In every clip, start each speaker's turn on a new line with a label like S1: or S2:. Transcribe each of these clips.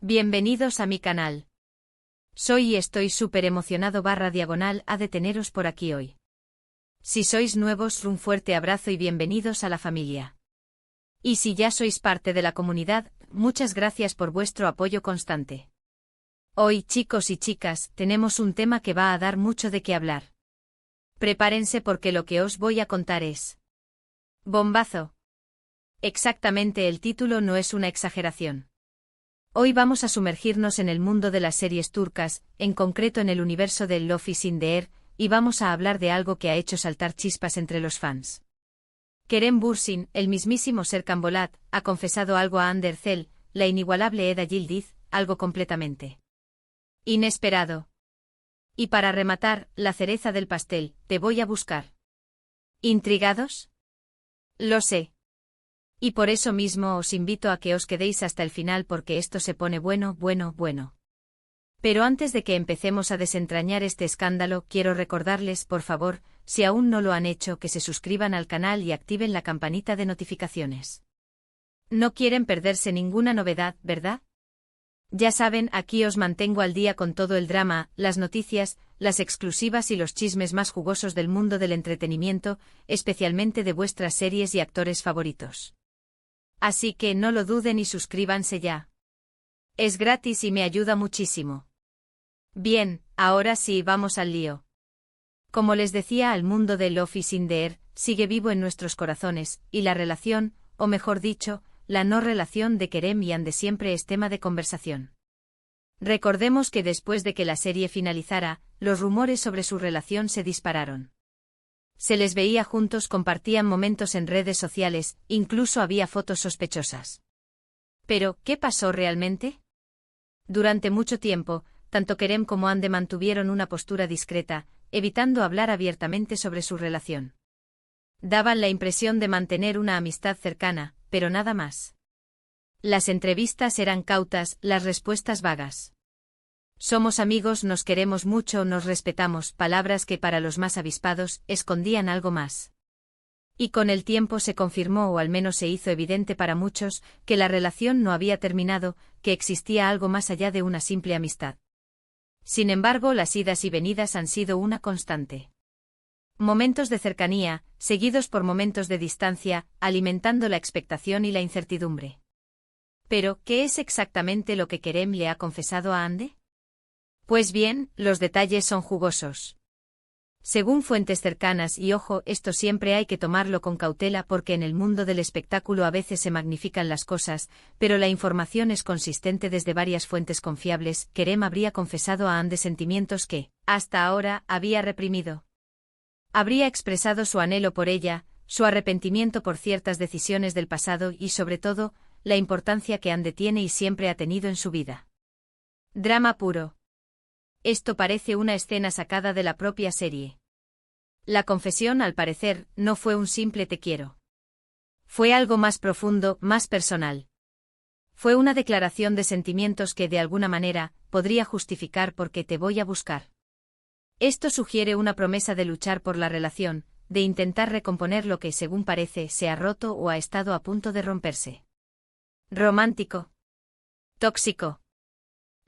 S1: Bienvenidos a mi canal. Soy y estoy súper emocionado // a de teneros por aquí hoy. Si sois nuevos, un fuerte abrazo y bienvenidos a la familia. Y si ya sois parte de la comunidad, muchas gracias por vuestro apoyo constante. Hoy, chicos y chicas, tenemos un tema que va a dar mucho de qué hablar. Prepárense porque lo que os voy a contar es bombazo. Exactamente, el título no es una exageración. Hoy vamos a sumergirnos en el mundo de las series turcas, en concreto en el universo de Love is in the Air, y vamos a hablar de algo que ha hecho saltar chispas entre los fans. Kerem Bürsin, el mismísimo Serkan Bolat, ha confesado algo a Hande Erçel, la inigualable Eda Yildiz, algo completamente inesperado. Y para rematar, la cereza del pastel, te voy a buscar. ¿Intrigados? Lo sé. Y por eso mismo os invito a que os quedéis hasta el final porque esto se pone bueno. Pero antes de que empecemos a desentrañar este escándalo, quiero recordarles, por favor, si aún no lo han hecho, que se suscriban al canal y activen la campanita de notificaciones. No quieren perderse ninguna novedad, ¿verdad? Ya saben, aquí os mantengo al día con todo el drama, las noticias, las exclusivas y los chismes más jugosos del mundo del entretenimiento, especialmente de vuestras series y actores favoritos. Así que no lo duden y suscríbanse ya. Es gratis y me ayuda muchísimo. Bien, ahora sí, vamos al lío. Como les decía, el mundo de Love is in the Air sigue vivo en nuestros corazones, y la relación, o mejor dicho, la no relación de Kerem y Hande siempre es tema de conversación. Recordemos que después de que la serie finalizara, los rumores sobre su relación se dispararon. Se les veía juntos, compartían momentos en redes sociales, incluso había fotos sospechosas. Pero, ¿qué pasó realmente? Durante mucho tiempo, tanto Kerem como Hande mantuvieron una postura discreta, evitando hablar abiertamente sobre su relación. Daban la impresión de mantener una amistad cercana, pero nada más. Las entrevistas eran cautas, las respuestas vagas. Somos amigos, nos queremos mucho, nos respetamos, palabras que para los más avispados escondían algo más. Y con el tiempo se confirmó, o al menos se hizo evidente para muchos, que la relación no había terminado, que existía algo más allá de una simple amistad. Sin embargo, las idas y venidas han sido una constante. Momentos de cercanía, seguidos por momentos de distancia, alimentando la expectación y la incertidumbre. Pero, ¿qué es exactamente lo que Kerem le ha confesado a Hande? Pues bien, los detalles son jugosos. Según fuentes cercanas, y ojo, esto siempre hay que tomarlo con cautela porque en el mundo del espectáculo a veces se magnifican las cosas, pero la información es consistente desde varias fuentes confiables, Kerem habría confesado a Hande sentimientos que, hasta ahora, había reprimido. Habría expresado su anhelo por ella, su arrepentimiento por ciertas decisiones del pasado y, sobre todo, la importancia que Hande tiene y siempre ha tenido en su vida. Drama puro. Esto parece una escena sacada de la propia serie. La confesión, al parecer, no fue un simple te quiero. Fue algo más profundo, más personal. Fue una declaración de sentimientos que, de alguna manera, podría justificar por qué te voy a buscar. Esto sugiere una promesa de luchar por la relación, de intentar recomponer lo que, según parece, se ha roto o ha estado a punto de romperse. Romántico. Tóxico.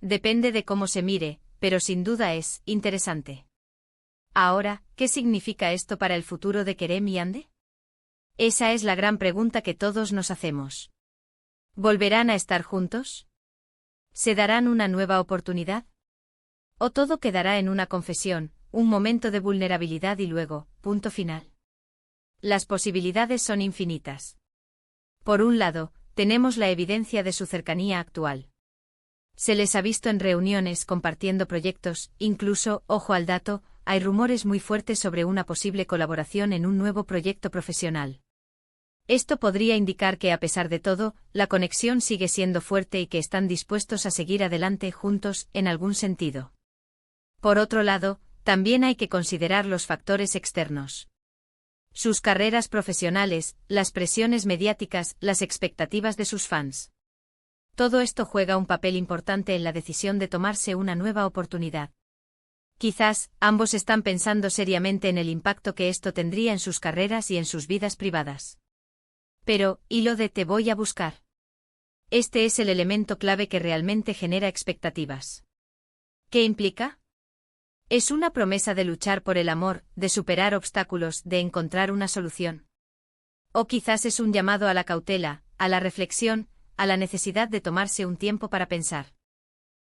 S1: Depende de cómo se mire, pero sin duda es interesante. Ahora, ¿qué significa esto para el futuro de Kerem y Hande? Esa es la gran pregunta que todos nos hacemos. ¿Volverán a estar juntos? ¿Se darán una nueva oportunidad? ¿O todo quedará en una confesión, un momento de vulnerabilidad y luego, punto final? Las posibilidades son infinitas. Por un lado, tenemos la evidencia de su cercanía actual. Se les ha visto en reuniones compartiendo proyectos, incluso, ojo al dato, hay rumores muy fuertes sobre una posible colaboración en un nuevo proyecto profesional. Esto podría indicar que, a pesar de todo, la conexión sigue siendo fuerte y que están dispuestos a seguir adelante juntos, en algún sentido. Por otro lado, también hay que considerar los factores externos. Sus carreras profesionales, las presiones mediáticas, las expectativas de sus fans. Todo esto juega un papel importante en la decisión de tomarse una nueva oportunidad. Quizás, ambos están pensando seriamente en el impacto que esto tendría en sus carreras y en sus vidas privadas. Pero, ¿y lo de te voy a buscar? Este es el elemento clave que realmente genera expectativas. ¿Qué implica? Es una promesa de luchar por el amor, de superar obstáculos, de encontrar una solución. O quizás es un llamado a la cautela, a la reflexión, a la necesidad de tomarse un tiempo para pensar.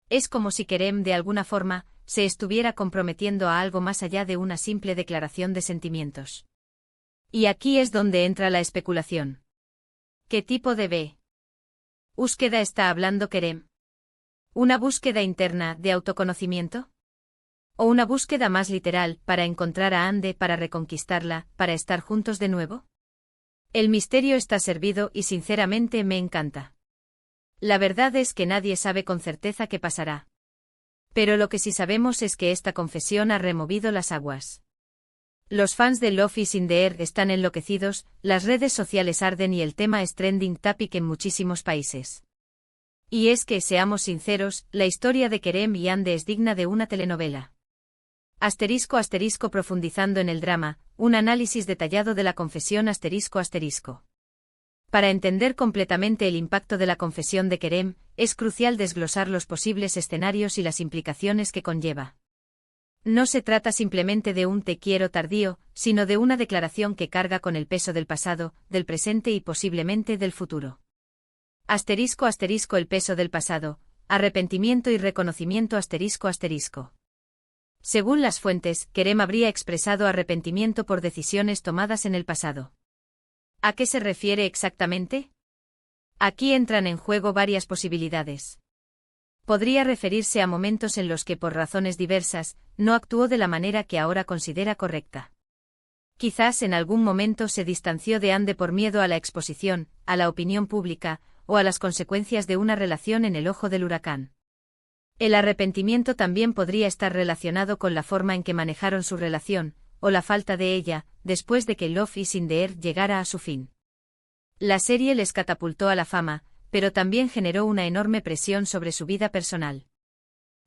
S1: Es como si Kerem, de alguna forma, se estuviera comprometiendo a algo más allá de una simple declaración de sentimientos. Y aquí es donde entra la especulación. ¿Qué tipo de búsqueda está hablando Kerem? ¿Una búsqueda interna de autoconocimiento? ¿O una búsqueda más literal, para encontrar a Ande, para reconquistarla, para estar juntos de nuevo? El misterio está servido y sinceramente me encanta. La verdad es que nadie sabe con certeza qué pasará. Pero lo que sí sabemos es que esta confesión ha removido las aguas. Los fans de Love is in the Air están enloquecidos, las redes sociales arden y el tema es trending topic en muchísimos países. Y es que, seamos sinceros, la historia de Kerem y Ande es digna de una telenovela. *** Profundizando en el drama, un análisis detallado de la confesión ***. Para entender completamente el impacto de la confesión de Kerem, es crucial desglosar los posibles escenarios y las implicaciones que conlleva. No se trata simplemente de un te quiero tardío, sino de una declaración que carga con el peso del pasado, del presente y posiblemente del futuro. ***. El peso del pasado, arrepentimiento y reconocimiento ***. Según las fuentes, Kerem habría expresado arrepentimiento por decisiones tomadas en el pasado. ¿A qué se refiere exactamente? Aquí entran en juego varias posibilidades. Podría referirse a momentos en los que por razones diversas, no actuó de la manera que ahora considera correcta. Quizás en algún momento se distanció de Ande por miedo a la exposición, a la opinión pública, o a las consecuencias de una relación en el ojo del huracán. El arrepentimiento también podría estar relacionado con la forma en que manejaron su relación, o la falta de ella, después de que Love is in the Air llegara a su fin. La serie les catapultó a la fama, pero también generó una enorme presión sobre su vida personal.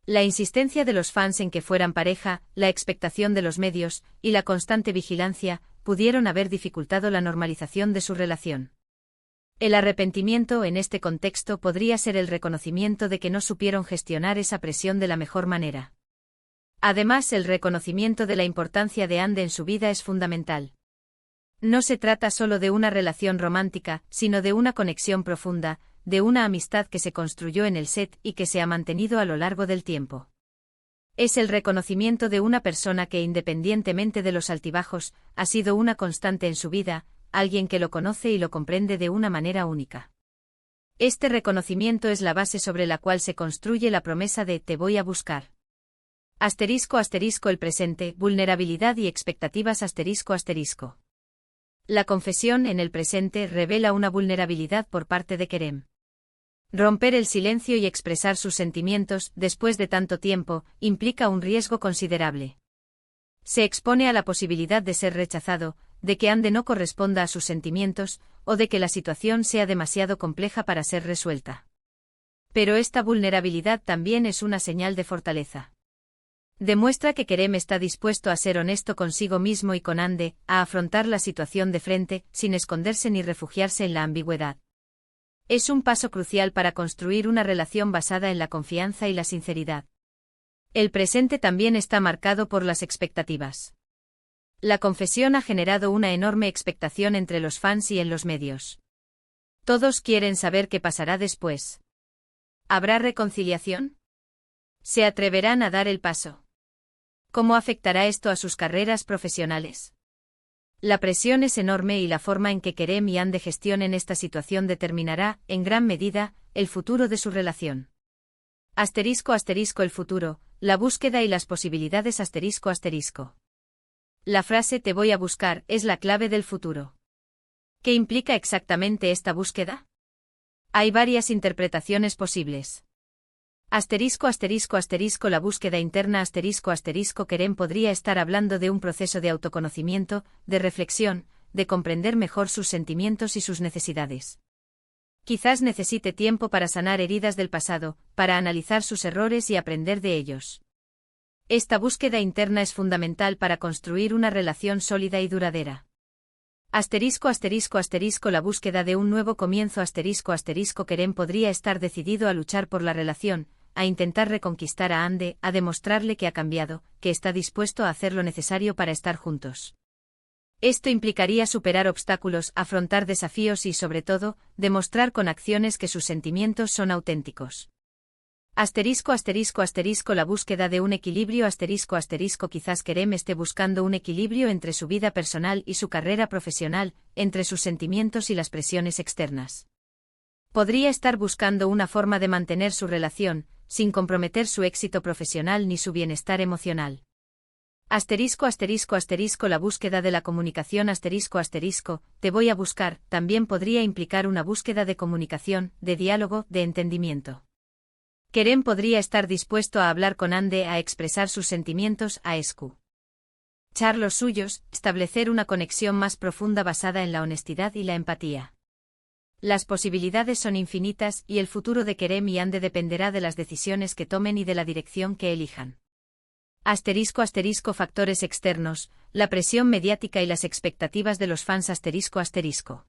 S1: La insistencia de los fans en que fueran pareja, la expectación de los medios, y la constante vigilancia, pudieron haber dificultado la normalización de su relación. El arrepentimiento en este contexto podría ser el reconocimiento de que no supieron gestionar esa presión de la mejor manera. Además, el reconocimiento de la importancia de Ande en su vida es fundamental. No se trata solo de una relación romántica, sino de una conexión profunda, de una amistad que se construyó en el set y que se ha mantenido a lo largo del tiempo. Es el reconocimiento de una persona que, independientemente de los altibajos, ha sido una constante en su vida, alguien que lo conoce y lo comprende de una manera única. Este reconocimiento es la base sobre la cual se construye la promesa de «te voy a buscar». El presente, vulnerabilidad y expectativas ***. La confesión en el presente revela una vulnerabilidad por parte de Kerem. Romper el silencio y expresar sus sentimientos, después de tanto tiempo, implica un riesgo considerable. Se expone a la posibilidad de ser rechazado, de que Ande no corresponda a sus sentimientos, o de que la situación sea demasiado compleja para ser resuelta. Pero esta vulnerabilidad también es una señal de fortaleza. Demuestra que Kerem está dispuesto a ser honesto consigo mismo y con Ande, a afrontar la situación de frente, sin esconderse ni refugiarse en la ambigüedad. Es un paso crucial para construir una relación basada en la confianza y la sinceridad. El presente también está marcado por las expectativas. La confesión ha generado una enorme expectación entre los fans y en los medios. Todos quieren saber qué pasará después. ¿Habrá reconciliación? ¿Se atreverán a dar el paso? ¿Cómo afectará esto a sus carreras profesionales? La presión es enorme y la forma en que Kerem y Ande gestionen esta situación determinará, en gran medida, el futuro de su relación. ***. El futuro, la búsqueda y las posibilidades ***. La frase «te voy a buscar» es la clave del futuro. ¿Qué implica exactamente esta búsqueda? Hay varias interpretaciones posibles. La búsqueda interna Kerem podría estar hablando de un proceso de autoconocimiento, de reflexión, de comprender mejor sus sentimientos y sus necesidades. Quizás necesite tiempo para sanar heridas del pasado, para analizar sus errores y aprender de ellos. Esta búsqueda interna es fundamental para construir una relación sólida y duradera. Asterisco asterisco asterisco la búsqueda de un nuevo comienzo asterisco asterisco Kerem podría estar decidido a luchar por la relación, a intentar reconquistar a Ande, a demostrarle que ha cambiado, que está dispuesto a hacer lo necesario para estar juntos. Esto implicaría superar obstáculos, afrontar desafíos y, sobre todo, demostrar con acciones que sus sentimientos son auténticos. Asterisco asterisco asterisco la búsqueda de un equilibrio asterisco asterisco quizás Kerem esté buscando un equilibrio entre su vida personal y su carrera profesional, entre sus sentimientos y las presiones externas. Podría estar buscando una forma de mantener su relación, sin comprometer su éxito profesional ni su bienestar emocional. Asterisco asterisco asterisco la búsqueda de la comunicación asterisco asterisco, te voy a buscar, también podría implicar una búsqueda de comunicación, de diálogo, de entendimiento. Kerem podría estar dispuesto a hablar con Ande, a expresar sus sentimientos, a escuchar los suyos, establecer una conexión más profunda basada en la honestidad y la empatía. Las posibilidades son infinitas y el futuro de Kerem y Ande dependerá de las decisiones que tomen y de la dirección que elijan. Asterisco asterisco factores externos, la presión mediática y las expectativas de los fans asterisco asterisco.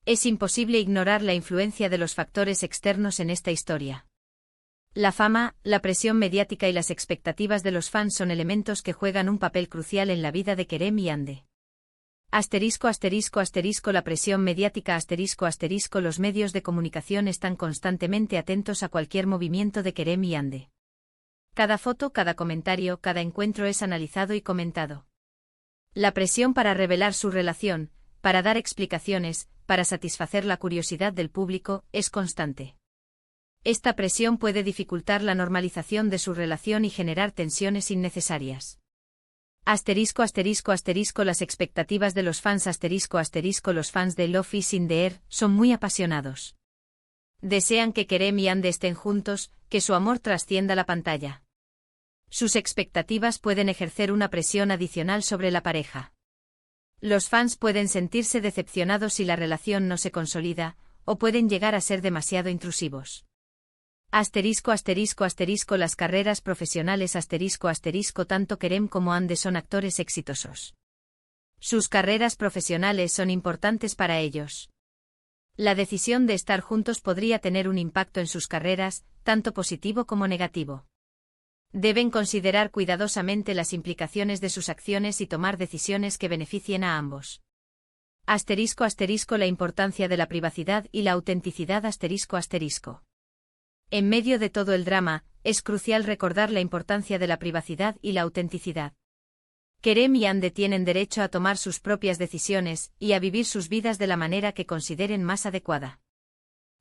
S1: Es imposible ignorar la influencia de los factores externos en esta historia. La fama, la presión mediática y las expectativas de los fans son elementos que juegan un papel crucial en la vida de Kerem y Ande. Asterisco asterisco asterisco la presión mediática asterisco asterisco los medios de comunicación están constantemente atentos a cualquier movimiento de Kerem y Ande. Cada foto, cada comentario, cada encuentro es analizado y comentado. La presión para revelar su relación, para dar explicaciones, para satisfacer la curiosidad del público, es constante. Esta presión puede dificultar la normalización de su relación y generar tensiones innecesarias. Asterisco asterisco asterisco las expectativas de los fans asterisco asterisco los fans de Love is in the air son muy apasionados. Desean que Kerem y Ande estén juntos, que su amor trascienda la pantalla. Sus expectativas pueden ejercer una presión adicional sobre la pareja. Los fans pueden sentirse decepcionados si la relación no se consolida, o pueden llegar a ser demasiado intrusivos. Asterisco asterisco asterisco las carreras profesionales asterisco asterisco tanto Kerem como Ande son actores exitosos. Sus carreras profesionales son importantes para ellos. La decisión de estar juntos podría tener un impacto en sus carreras, tanto positivo como negativo. Deben considerar cuidadosamente las implicaciones de sus acciones y tomar decisiones que beneficien a ambos. Asterisco asterisco la importancia de la privacidad y la autenticidad asterisco asterisco. En medio de todo el drama, es crucial recordar la importancia de la privacidad y la autenticidad. Kerem y Ande tienen derecho a tomar sus propias decisiones y a vivir sus vidas de la manera que consideren más adecuada.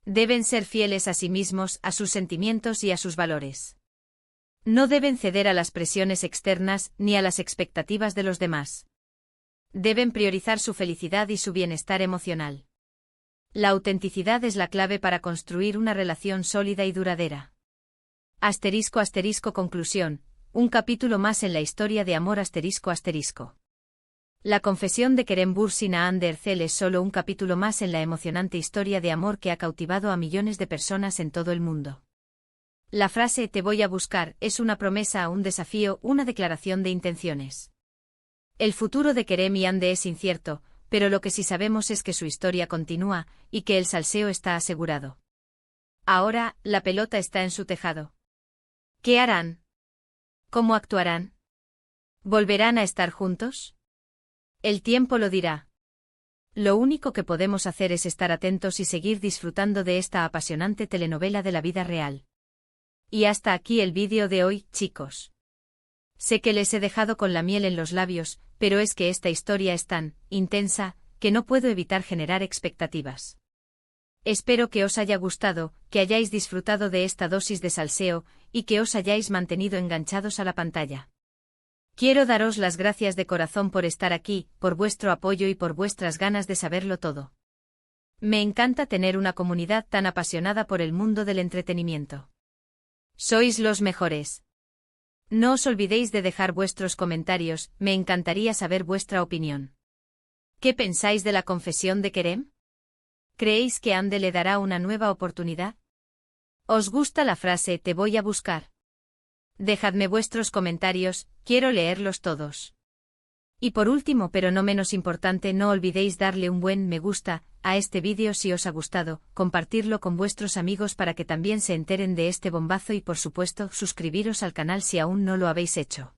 S1: Deben ser fieles a sí mismos, a sus sentimientos y a sus valores. No deben ceder a las presiones externas ni a las expectativas de los demás. Deben priorizar su felicidad y su bienestar emocional. La autenticidad es la clave para construir una relación sólida y duradera. Asterisco asterisco conclusión, un capítulo más en la historia de amor asterisco asterisco. La confesión de Kerem Bürsin a Ande Erçel es solo un capítulo más en la emocionante historia de amor que ha cautivado a millones de personas en todo el mundo. La frase "te voy a buscar" es una promesa, un desafío, una declaración de intenciones. El futuro de Kerem y Ande es incierto, pero lo que sí sabemos es que su historia continúa, y que el salseo está asegurado. Ahora, la pelota está en su tejado. ¿Qué harán? ¿Cómo actuarán? ¿Volverán a estar juntos? El tiempo lo dirá. Lo único que podemos hacer es estar atentos y seguir disfrutando de esta apasionante telenovela de la vida real. Y hasta aquí el vídeo de hoy, chicos. Sé que les he dejado con la miel en los labios, pero es que esta historia es tan intensa que no puedo evitar generar expectativas. Espero que os haya gustado, que hayáis disfrutado de esta dosis de salseo, y que os hayáis mantenido enganchados a la pantalla. Quiero daros las gracias de corazón por estar aquí, por vuestro apoyo y por vuestras ganas de saberlo todo. Me encanta tener una comunidad tan apasionada por el mundo del entretenimiento. Sois los mejores. No os olvidéis de dejar vuestros comentarios, me encantaría saber vuestra opinión. ¿Qué pensáis de la confesión de Kerem? ¿Creéis que Ande le dará una nueva oportunidad? ¿Os gusta la frase "te voy a buscar"? Dejadme vuestros comentarios, quiero leerlos todos. Y por último pero no menos importante, no olvidéis darle un buen me gusta a este vídeo si os ha gustado, compartirlo con vuestros amigos para que también se enteren de este bombazo y por supuesto suscribiros al canal si aún no lo habéis hecho.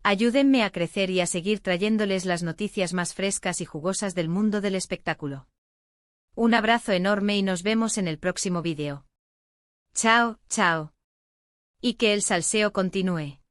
S1: Ayúdenme a crecer y a seguir trayéndoles las noticias más frescas y jugosas del mundo del espectáculo. Un abrazo enorme y nos vemos en el próximo vídeo. Chao, chao. Y que el salseo continúe.